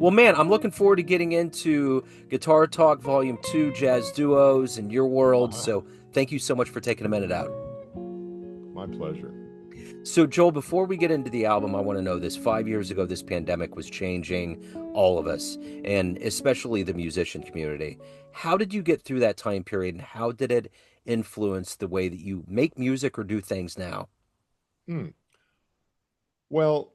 Well, man, I'm looking forward to getting into Guitar Talk Volume 2, Jazz Duos, and your world. Uh-huh. So thank you so much for taking a minute out. My pleasure. So, Joel, before we get into the album, I want to know this. 5 years ago, this pandemic was changing all of us, and especially the musician community. How did you get through that time period, and how did it influence the way that you make music or do things now? Hmm. Well,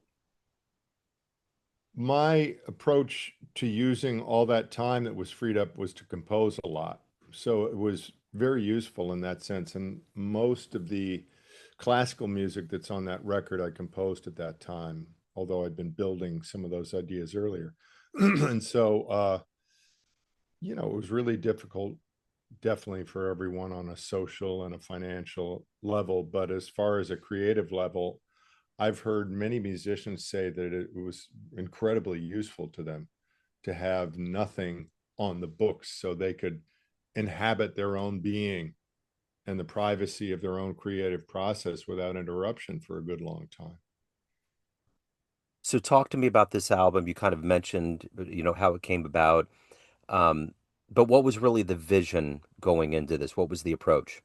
my approach to using all that time that was freed up was to compose a lot. So it was very useful in that sense. And most of the classical music that's on that record I composed at that time, although I'd been building some of those ideas earlier. And so, it was really difficult, definitely for everyone on a social and a financial level. But as far as a creative level, I've heard many musicians say that it was incredibly useful to them to have nothing on the books so they could inhabit their own being and the privacy of their own creative process without interruption for a good long time. So, talk to me about this album. You kind of mentioned, how it came about. Um, but what was really the vision going into this? What was the approach?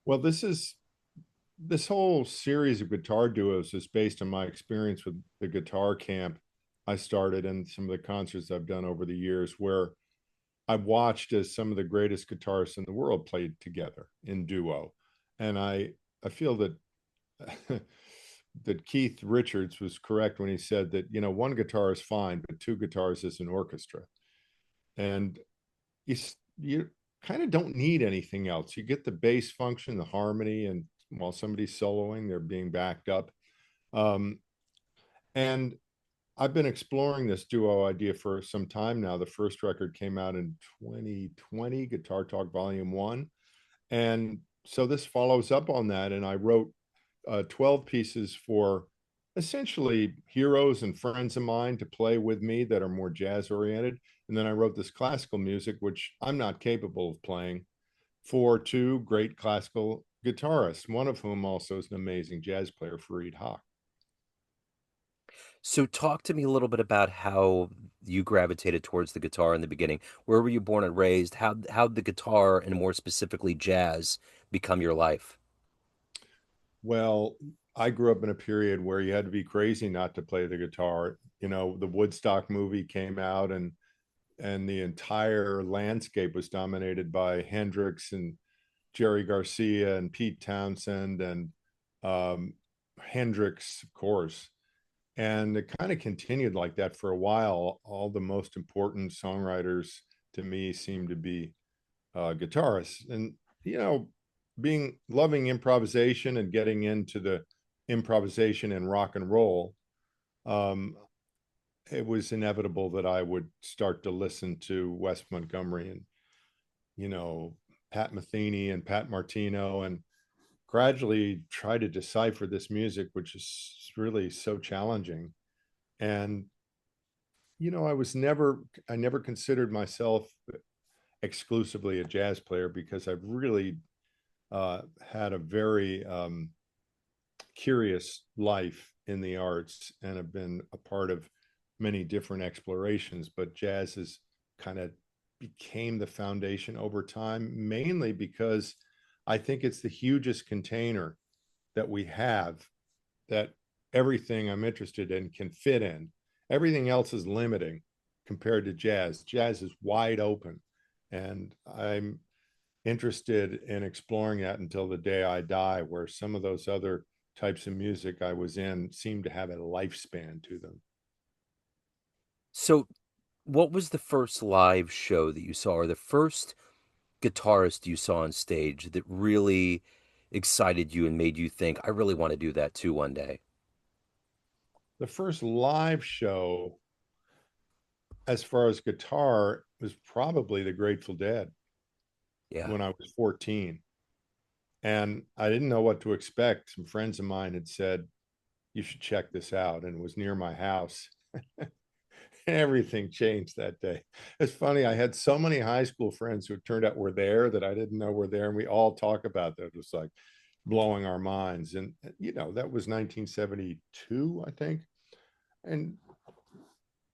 Well, this whole series of guitar duos is based on my experience with the guitar camp I started and some of the concerts I've done over the years, where I've watched as some of the greatest guitarists in the world played together in duo. And I feel that that Keith Richards was correct when he said that, one guitar is fine, but two guitars is an orchestra. And you you kind of don't need anything else. You get the bass function, the harmony, and while somebody's soloing, they're being backed up. Um, and I've been exploring this duo idea for some time now. The first record came out in 2020, Guitar Talk Volume 1. And so this follows up on that. And I wrote 12 pieces for essentially heroes and friends of mine to play with me that are more jazz oriented. And then I wrote this classical music, which I'm not capable of playing, for two great classical guitarists, one of whom also is an amazing jazz player, Fareed Haq. So, talk to me a little bit about how you gravitated towards the guitar in the beginning. Where were you born and raised? How'd the guitar and more specifically jazz become your life? Well, I grew up in a period where you had to be crazy not to play the guitar. The Woodstock movie came out, and the entire landscape was dominated by Hendrix and Jerry Garcia and Pete Townsend and um, Hendrix, of course. And it kind of continued like that for a while. All the most important songwriters to me seem to be guitarists. And, you know, being loving improvisation and getting into the improvisation and rock and roll, um, it was inevitable that I would start to listen to Wes Montgomery and, you know, Pat Metheny and Pat Martino, and gradually try to decipher this music, which is really so challenging. And, I never considered myself exclusively a jazz player because I've really had a very curious life in the arts and have been a part of many different explorations. But jazz has kind of became the foundation over time, mainly because I think it's the hugest container that we have that everything I'm interested in can fit in. Everything else is limiting compared to jazz. Jazz is wide open. And I'm interested in exploring that until the day I die, where some of those other types of music I was in seem to have a lifespan to them. So, what was the first live show that you saw, or the first guitarist you saw on stage that really excited you and made you think, I really want to do that too one day? The first live show, as far as guitar, was probably the Grateful Dead Yeah. when I was 14. And I didn't know what to expect. Some friends of mine had said, you should check this out. And it was near my house. Everything changed that day. It's funny. I had so many high school friends who it turned out were there that I didn't know were there. And we all talk about that. It was like blowing our minds. And, that was 1972, I think. And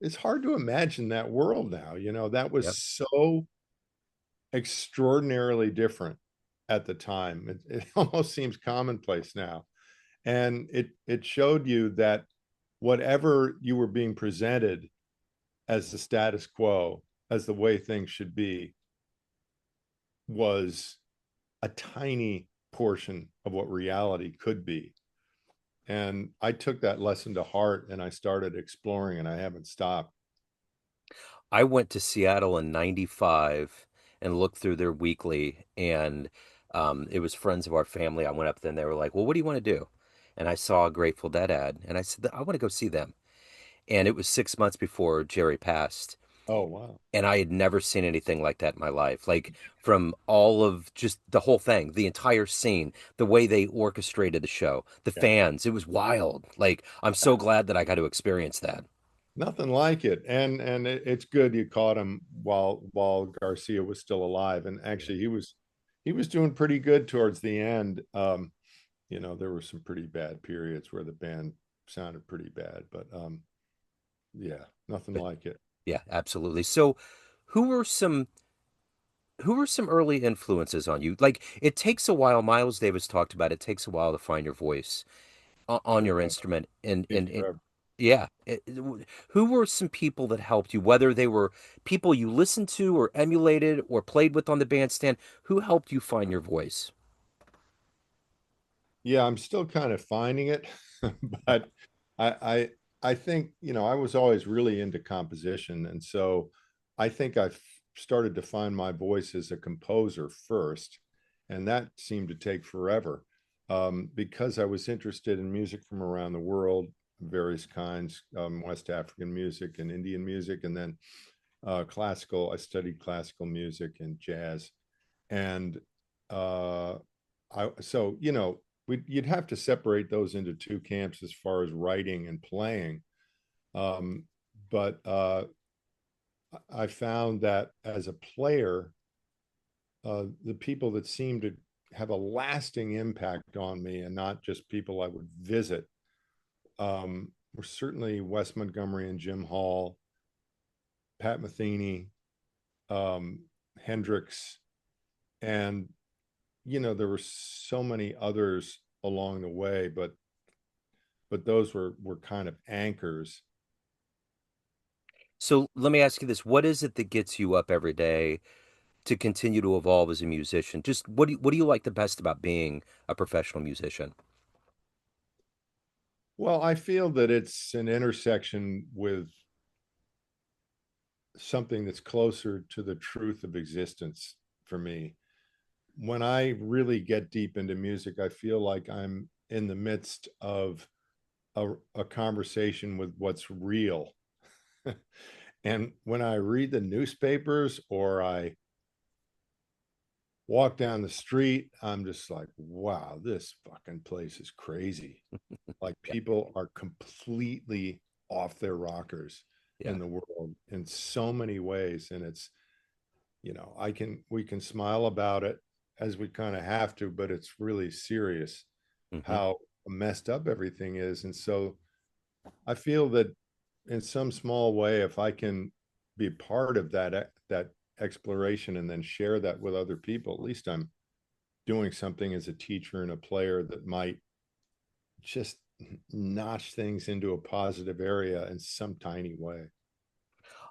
it's hard to imagine that world now. You know, that was Yep. so extraordinarily different at the time. It almost seems commonplace now. And it showed you that whatever you were being presented as the status quo, as the way things should be, was a tiny portion of what reality could be. And I took that lesson to heart and I started exploring and I haven't stopped. I went to Seattle in '95 and looked through their weekly, and it was friends of our family. I went up there and they were like, "Well, what do you want to do?" And I saw a Grateful Dead ad, and I said, "I want to go see them." And it was 6 months before Jerry passed, Oh, wow. and I had never seen anything like that in my life. Like from all of just the whole thing, the entire scene, the way they orchestrated the show, the Yeah. fans, it was wild. Like I'm so glad that I got to experience that. Nothing like it. And it's good you caught him while Garcia was still alive. And actually he was doing pretty good towards the end. You know, there were some pretty bad periods where the band sounded pretty bad, but yeah, nothing But like it. yeah, absolutely. So, who were some who were some early influences on you? Like it takes a while. Miles Davis talked about it takes a while to find your voice on your Forever. instrument, Takes and forever. yeah. Who were some people that helped you? Whether they were people you listened to or emulated or played with on the bandstand, who helped you find your voice? Yeah, I'm still kind of finding it, but I I think, you know, I was always really into composition, and so I think I started to find my voice as a composer first, and that seemed to take forever, because I was interested in music from around the world, various kinds, West African music and Indian music, and then classical. I studied classical music and jazz, and uh, so you know you'd have to separate those into two camps as far as writing and playing. Um, but I found that as a player, the people that seemed to have a lasting impact on me, and not just people I would visit, were certainly Wes Montgomery and Jim Hall, Pat Metheny, um, Hendrix, and you know there were so many others along the way, but those were kind of anchors. So let me ask you this: what is it that gets you up every day to continue to evolve as a musician? Just what do you like the best about being a professional musician? Well, I feel that it's an intersection with something that's closer to the truth of existence for me. When I really get deep into music, I feel like I'm in the midst of a conversation with what's real. And when I read the newspapers or I walk down the street, I'm just like, wow, this fucking place is crazy. Like Yeah, people are completely off their rockers yeah. in the world in so many ways. And it's, you know, we can smile about it as we kind of have to, but it's really serious Hmm. how messed up everything is. And so I feel that in some small way, if I can be part of that exploration and then share that with other people, at least I'm doing something as a teacher and a player that might just notch things into a positive area in some tiny way.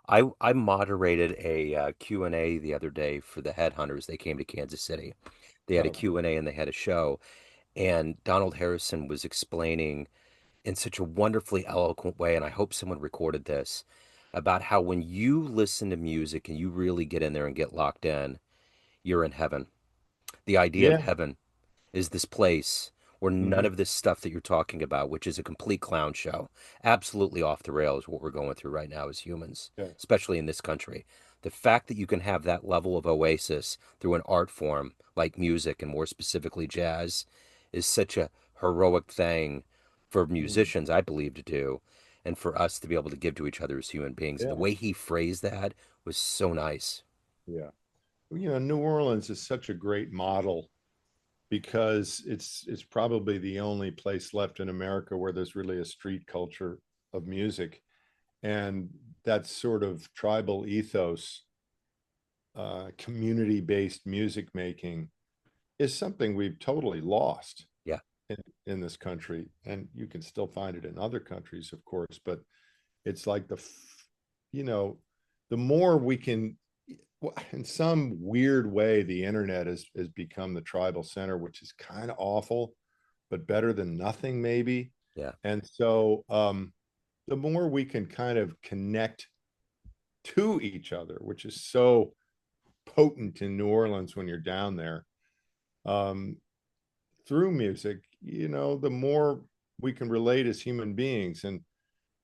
I moderated a Q&A the other day for the Headhunters. They came to Kansas City. They had a Oh, Q&A and they had a show. And Donald Harrison was explaining in such a wonderfully eloquent way, and I hope someone recorded this, about how when you listen to music and you really get in there and get locked in, you're in heaven. The idea of yeah. heaven is this place where none Hmm. of this stuff that you're talking about, which is a complete clown show, absolutely off the rails, what we're going through right now as humans, Yeah. especially in this country. The fact that you can have that level of oasis through an art form like music and more specifically jazz is such a heroic thing for Mm. musicians, I believe, to do, and for us to be able to give to each other as human beings. And the Yeah. way he phrased that was so nice. Yeah. Well, you know, New Orleans is such a great model because it's probably the only place left in America where there's really a street culture of music. And that sort of tribal ethos, community-based music making is something we've totally lost Yeah. in this country. And you can still find it in other countries, of course, but it's like you know, the more we can, in some weird way, the internet has become the tribal center, which is kind of awful, but better than nothing, maybe. Yeah. And so the more we can kind of connect to each other, which is so potent in New Orleans when you're down there, um, through music, the more we can relate as human beings. And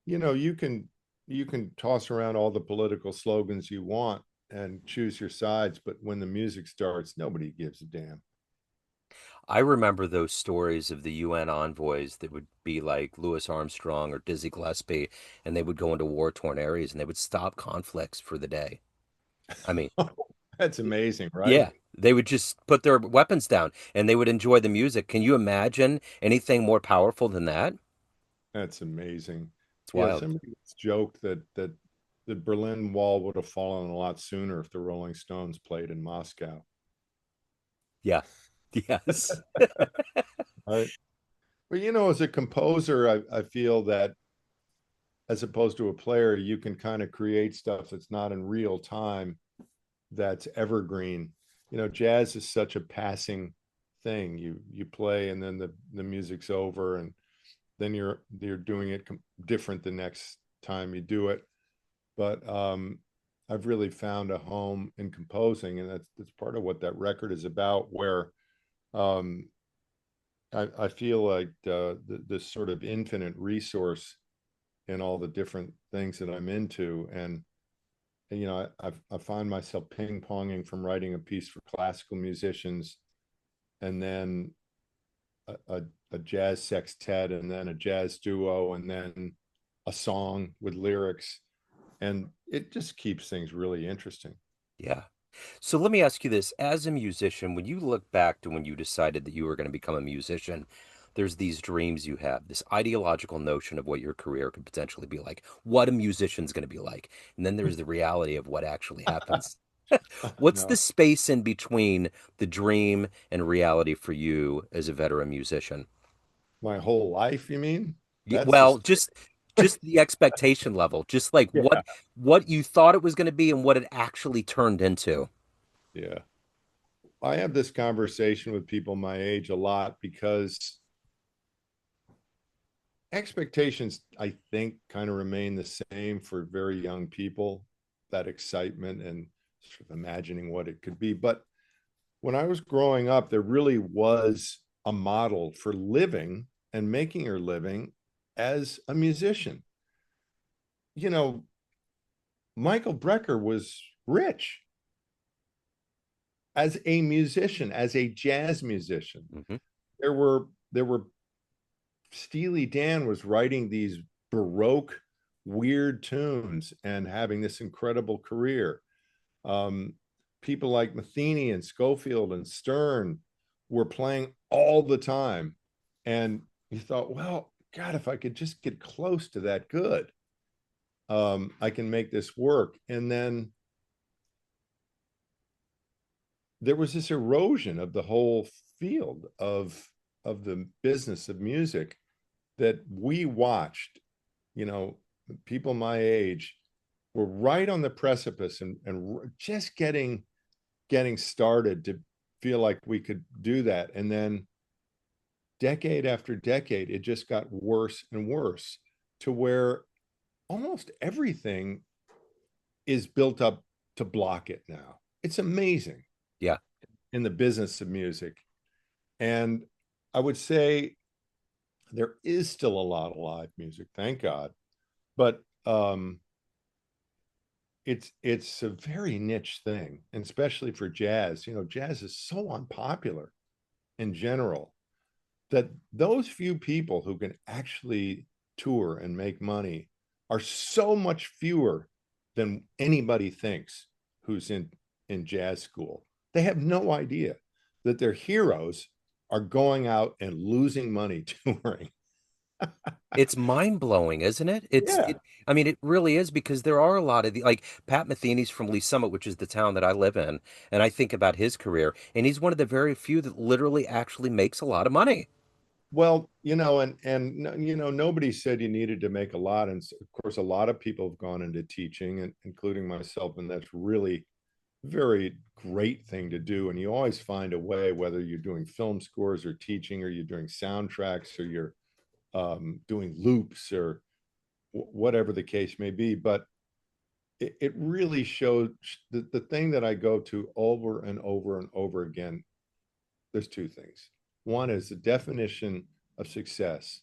you can toss around all the political slogans you want and choose your sides, but when the music starts, nobody gives a damn. I remember those stories of the UN envoys that would be like Louis Armstrong or Dizzy Gillespie, and they would go into war-torn areas and they would stop conflicts for the day. I mean, That's amazing, right? yeah, they would just put their weapons down and they would enjoy the music. Can you imagine anything more powerful than that? That's amazing. It's Yeah, wild. somebody joked that the Berlin Wall would have fallen a lot sooner if the Rolling Stones played in Moscow. Yeah. Yes. Right. But as a composer, I feel that as opposed to a player, you can kind of create stuff that's not in real time, that's evergreen. Jazz is such a passing thing. You play and then the music's over, and then you're doing it different the next time you do it. But I've really found a home in composing, and that's part of what that record is about. Where um, I feel like this sort of infinite resource in all the different things that I'm into, and I find myself ping ponging from writing a piece for classical musicians, and then a jazz sextet, and then a jazz duo, and then a song with lyrics, and it just keeps things really interesting. Yeah. So let me ask you this. As a musician, when you look back to when you decided that you were going to become a musician, there's these dreams you have, this ideological notion of what your career could potentially be like, what a musician's going to be like. And then there's the reality of what actually happens. What's the No, space in between the dream and reality for you as a veteran musician? my whole life, you mean? That's Well, just just the expectation level, just like yeah, what you thought it was going to be and what it actually turned into. yeah. I have this conversation with people my age a lot because expectations, I think, kind of remain the same for very young people, that excitement and sort of imagining what it could be. But when I was growing up, there really was a model for living and making your living as a musician. You know, Michael Brecker was rich as a musician, as a jazz musician. Hmm. There were Steely Dan was writing these baroque, weird tunes and having this incredible career. Um, People like Matheny and Schofield and Stern were playing all the time. And you thought, well, God, if I could just get close to that good, I can make this work. And then there was this erosion of the whole field of the business of music that we watched. you know People my age were right on the precipice and just getting started to feel like we could do that. And then decade after decade, it just got worse and worse, to where almost everything is built up to block it now. It's amazing Yeah. in the business of music. And I would say there is still a lot of live music, thank God. But it's a very niche thing, and especially for jazz. Jazz is so unpopular in general that those few people who can actually tour and make money are so much fewer than anybody thinks who's in jazz school. They have no idea that their heroes are going out and losing money touring. It's mind-blowing, isn't it? Yeah. I mean, it really is because there are a lot of like Pat Metheny's from Lee Summit, which is the town that I live in, and I think about his career, and he's one of the very few that literally actually makes a lot of money. Well, nobody said you needed to make a lot, and of course, a lot of people have gone into teaching, and including myself, and that's really very great thing to do. And you always find a way, whether you're doing film scores or teaching, or you're doing soundtracks, or you're doing loops, or whatever the case may be. But it really showed the thing that I go to over and over and over again. There's two things. One is the definition of success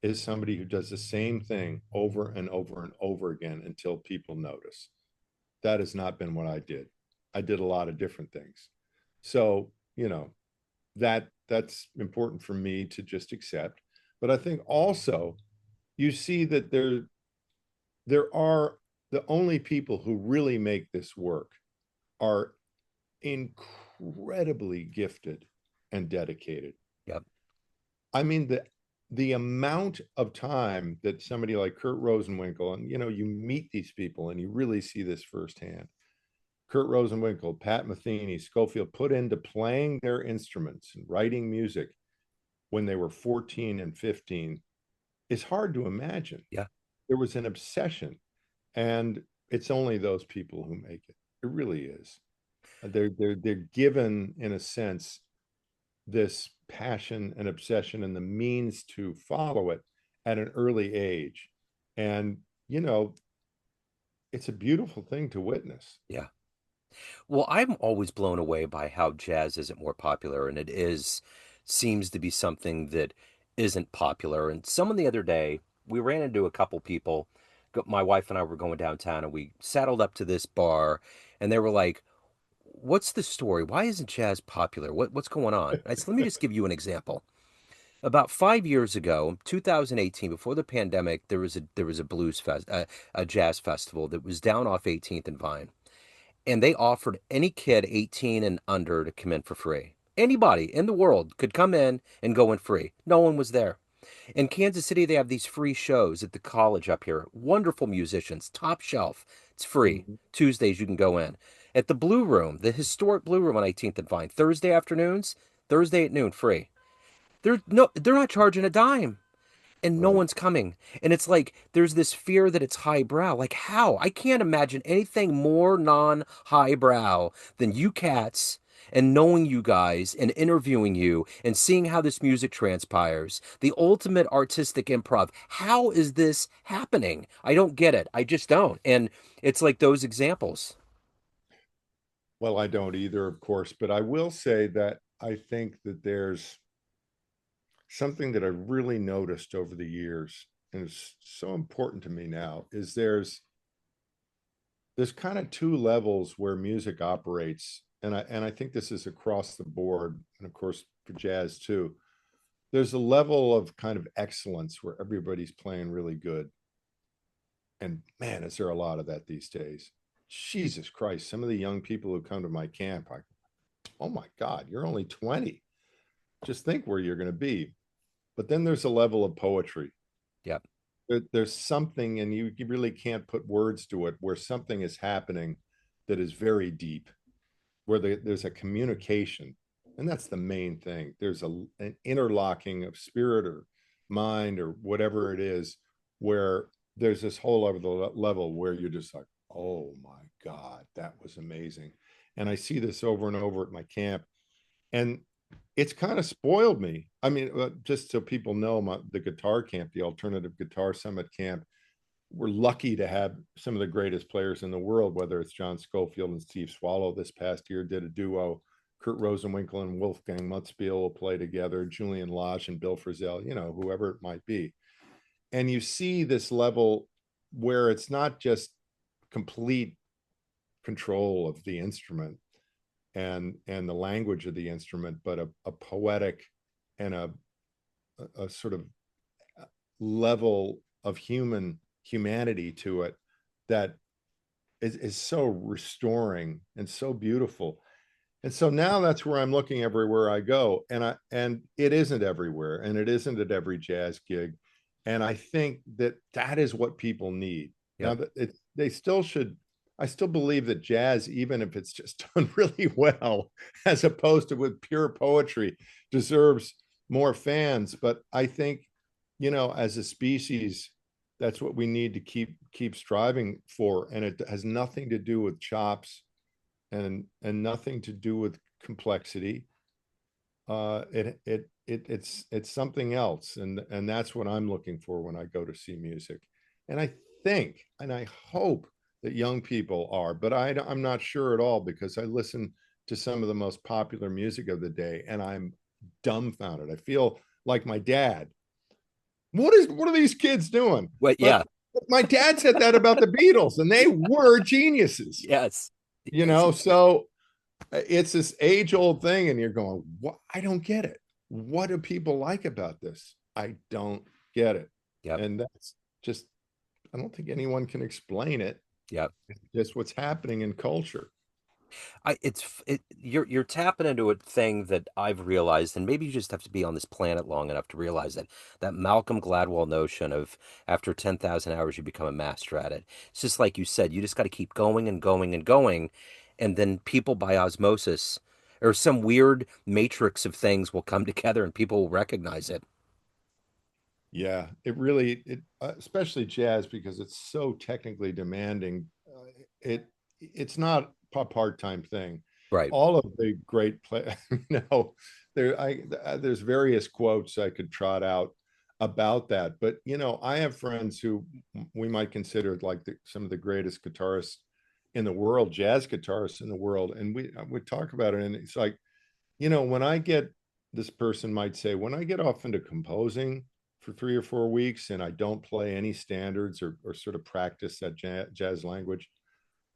is somebody who does the same thing over and over and over again until people notice. That has not been what I did. I did a lot of different things. So, that's important for me to just accept. But I think also you see that there are the only people who really make this work are incredibly gifted and dedicated. Yep. I mean, the amount of time that somebody like Kurt Rosenwinkel, and you meet these people and you really see this firsthand. Kurt Rosenwinkel, Pat Metheny, Schofield put into playing their instruments and writing music when they were 14 and 15 is hard to imagine. Yeah. There was an obsession, and it's only those people who make it. It really is. They're given, in a sense, this passion and obsession and the means to follow it at an early age. And, it's a beautiful thing to witness. Yeah. Well, I'm always blown away by how jazz isn't more popular, and it is seems to be something that isn't popular. And someone the other day, we ran into a couple people. My wife and I were going downtown, and we saddled up to this bar, and they were like, "What's the story? Why isn't jazz popular? What's going on?" I said, "Let me just give you an example. About 5 years ago, 2018, before the pandemic, there was a blues fest, a jazz festival that was down off 18th and Vine, and they offered any kid 18 and under to come in for free. Anybody in the world could come in and go in free. No one was there. In Kansas City, they have these free shows at the college up here. Wonderful musicians, top shelf. It's free. Mhm. Tuesdays, you can go in. At the Blue Room, the historic Blue Room on 18th and Vine, Thursday afternoons, Thursday at noon, free. They're not charging a dime and no Right. one's coming. And it's like there's this fear that it's highbrow. Like how? I can't imagine anything more non-highbrow than you cats and knowing you guys and interviewing you and seeing how this music transpires. The ultimate artistic improv. How is this happening? I don't get it. I just don't. And it's like those examples. Well, I don't either, of course, but I will say that I think that there's something that I really noticed over the years, and it's so important to me now, is there's kind of two levels where music operates, and I think this is across the board, and of course for jazz too. There's a level of kind of excellence where everybody's playing really good, and man, is there a lot of that these days. Jesus Christ, some of the young people who come to my camp, oh my God, you're only 20. Just think where you're going to be. But then there's a level of poetry. Yep. There's something, and you really can't put words to it, where something is happening that is very deep, where there's a communication. And that's the main thing. There's an interlocking of spirit or mind or whatever it is, where there's this whole other level where you're just like, oh my God, that was amazing. And I see this over and over at my camp. And it's kind of spoiled me. I mean, just so people know, the guitar camp, the Alternative Guitar Summit camp, we're lucky to have some of the greatest players in the world, whether it's John Schofield and Steve Swallow this past year did a duo. Kurt Rosenwinkel and Wolfgang Mutzbiel will play together, Julian Lage and Bill Frisell, whoever it might be. And you see this level where it's not just complete control of the instrument and the language of the instrument, but a poetic and a sort of level of humanity to it that is so restoring and so beautiful. And so now that's where I'm looking everywhere I go. And it isn't everywhere, and it isn't at every jazz gig. And I think that that is what people need. Now Yep. that they still should, I still believe that jazz, even if it's just done really well, as opposed to with pure poetry, deserves more fans. But I think, as a species, that's what we need to keep striving for. And it has nothing to do with chops and nothing to do with complexity. It's something else, and that's what I'm looking for when I go to see music. And I think and I hope that young people are, but I'm not sure at all, because I listen to some of the most popular music of the day and I'm dumbfounded. I feel like my dad. What are these kids doing? What? But Yeah. my dad said that about the Beatles, and they were geniuses, Yes. Yes. so it's this age old thing, and you're going, what? I don't get it. What do people like about this? I don't get it. Yep. And that's just, I don't think anyone can explain it. Yep. It's just what's happening in culture. You're tapping into a thing that I've realized, and maybe you just have to be on this planet long enough to realize that Malcolm Gladwell notion of after 10,000 hours you become a master at it. It's just like you said, you just got to keep going and going and going, and then people by osmosis or some weird matrix of things will come together and people will recognize it. Yeah, it really, especially jazz, because it's so technically demanding. It's not a part-time thing. Right. All of the great play, there's various quotes I could trot out about that, but I have friends who we might consider like some of the greatest guitarists in the world, jazz guitarists in the world, and we talk about it, and it's like, when I get, this person might say, when I get off into composing for 3 or 4 weeks and I don't play any standards or sort of practice that jazz language,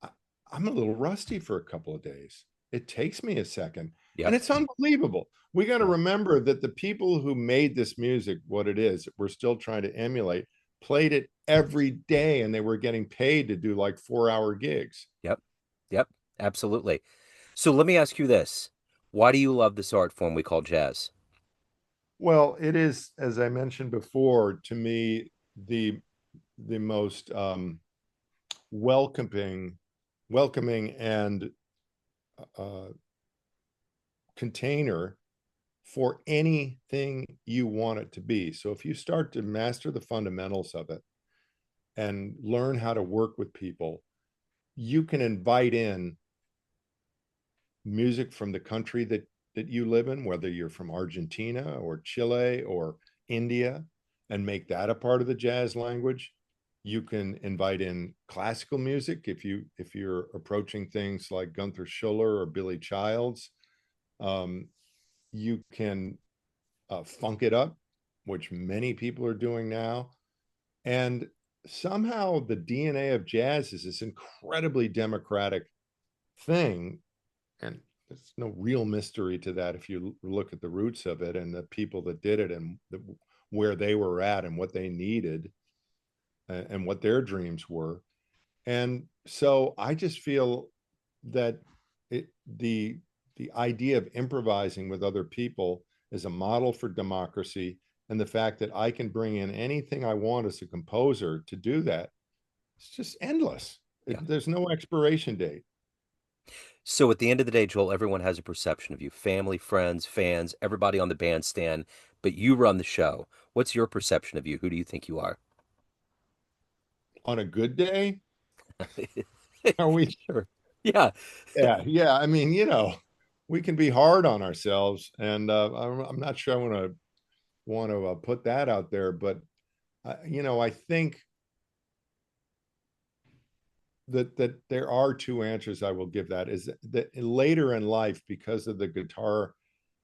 I, I'm a little rusty for a couple of days. It takes me a second, and Yep. it's unbelievable. We got to Yeah. remember that the people who made this music, what it is, we're still trying to emulate, played it every day, and they were getting paid to do like 4-hour gigs. Yep. Yep. Absolutely. So let me ask you this. Why do you love this art form we call jazz? Well, it is, as I mentioned before, to me, the most welcoming, welcoming and uh, container for anything you want it to be. So if you start to master the fundamentals of it and learn how to work with people, you can invite in music from the country that you live in, whether you're from Argentina or Chile or India, and make that a part of the jazz language. You can invite in classical music if you're approaching things like Gunther Schuller or Billy Childs. Um, you can funk it up, which many people are doing now. And somehow the DNA of jazz is this incredibly democratic thing. And there's no real mystery to that if you look at the roots of it and the people that did it and where they were at and what they needed and what their dreams were. And so I just feel that it, the idea of improvising with other people is a model for democracy, and the fact that I can bring in anything I want as a composer to do that, it's just endless. Yeah. There's no expiration date. So at the end of the day, Joel, everyone has a perception of you, family, friends, fans, everybody on the bandstand, but you run the show. What's your perception of you? Who do you think you are? On a good day, are we? Sure. Yeah. Yeah. I mean, we can be hard on ourselves, and I'm not sure I want to put that out there, but I think that there are two answers I will give. That is that later in life, because of the guitar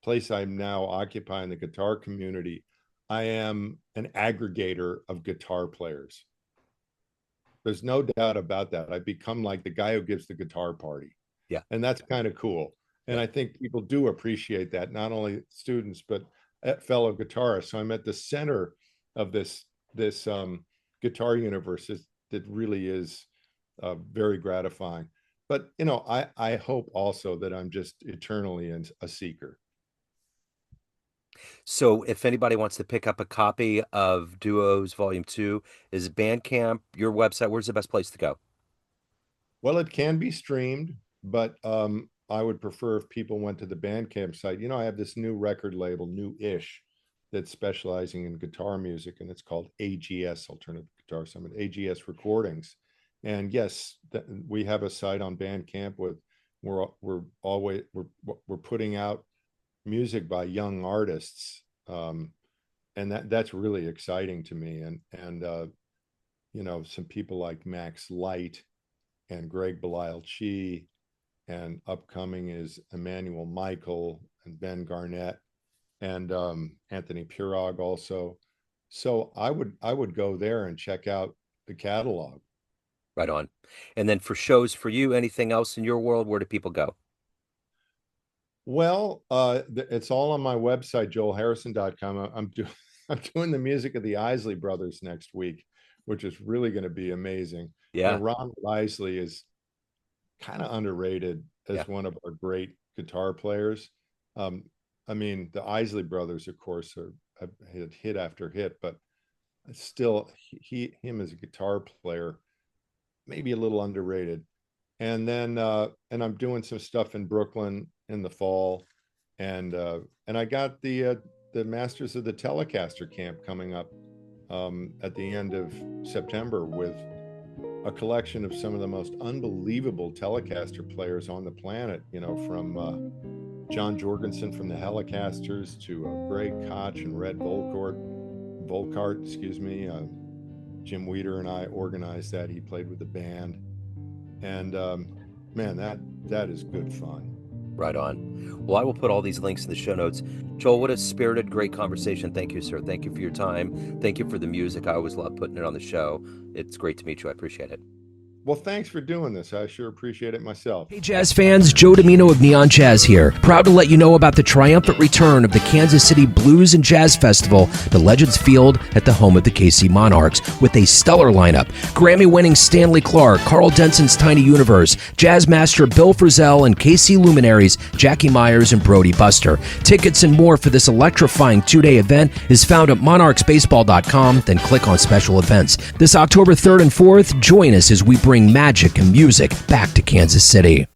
place I'm now occupying, the guitar community, I am an aggregator of guitar players. There's no doubt about that. I've become like the guy who gives the guitar party, Yeah. and that's kind of cool. And Yeah. I think people do appreciate that, not only students but fellow guitarists. So I'm at the center of this guitar universe that really is very gratifying. But I hope also that I'm just eternally a seeker. So if anybody wants to pick up a copy of Duos Volume 2, is Bandcamp your website? Where's the best place to go? Well, it can be streamed, but I would prefer if people went to the Bandcamp site. You know, I have this new record label, New-ish, that's specializing in guitar music, and it's called AGS, Alternative Guitar Summit, AGS Recordings. And yes, we have a site on Bandcamp with we're putting out music by young artists, and that's really exciting to me. And you know, some people like Max Light and Greg Belisle-Chi, and upcoming is Emmanuel Michael and Ben Garnett and Anthony Pirog also. So I would go there and check out the catalog. Right on. And then for shows for you, anything else in your world, where do people go? Well, it's all on my website, joelharrison.com. I'm doing the music of the Isley Brothers next week, which is really going to be amazing. Yeah. Ron Isley is kind of underrated as Yeah. one of our great guitar players. I mean, the Isley Brothers, of course, have hit after hit, but still, him as a guitar player, maybe a little underrated. And then and I'm doing some stuff in Brooklyn in the fall, and I got the Masters of the Telecaster camp coming up at the end of September with a collection of some of the most unbelievable Telecaster players on the planet. You know, from John Jorgensen from the Helicasters to Greg Koch and Red Volkart, excuse me. Jim Weeder and I organized that. He played with the band, and man, that is good fun. Right on. Well, I will put all these links in the show notes. Joel, what a spirited, great conversation. Thank you, sir. Thank you for your time. Thank you for the music. I always love putting it on the show. It's great to meet you. I appreciate it. Well, thanks for doing this. I sure appreciate it myself. Hey, jazz fans, Joe Domino of Neon Jazz here. Proud to let you know about the triumphant return of the Kansas City Blues and Jazz Festival to Legends Field at the home of the KC Monarchs with a stellar lineup. Grammy-winning Stanley Clarke, Carl Denson's Tiny Universe, jazz master Bill Frisell, and KC luminaries Jackie Myers and Brody Buster. Tickets and more for this electrifying two-day event is found at monarchsbaseball.com, then click on special events. This October 3rd and 4th, join us as we bring magic and music back to Kansas City.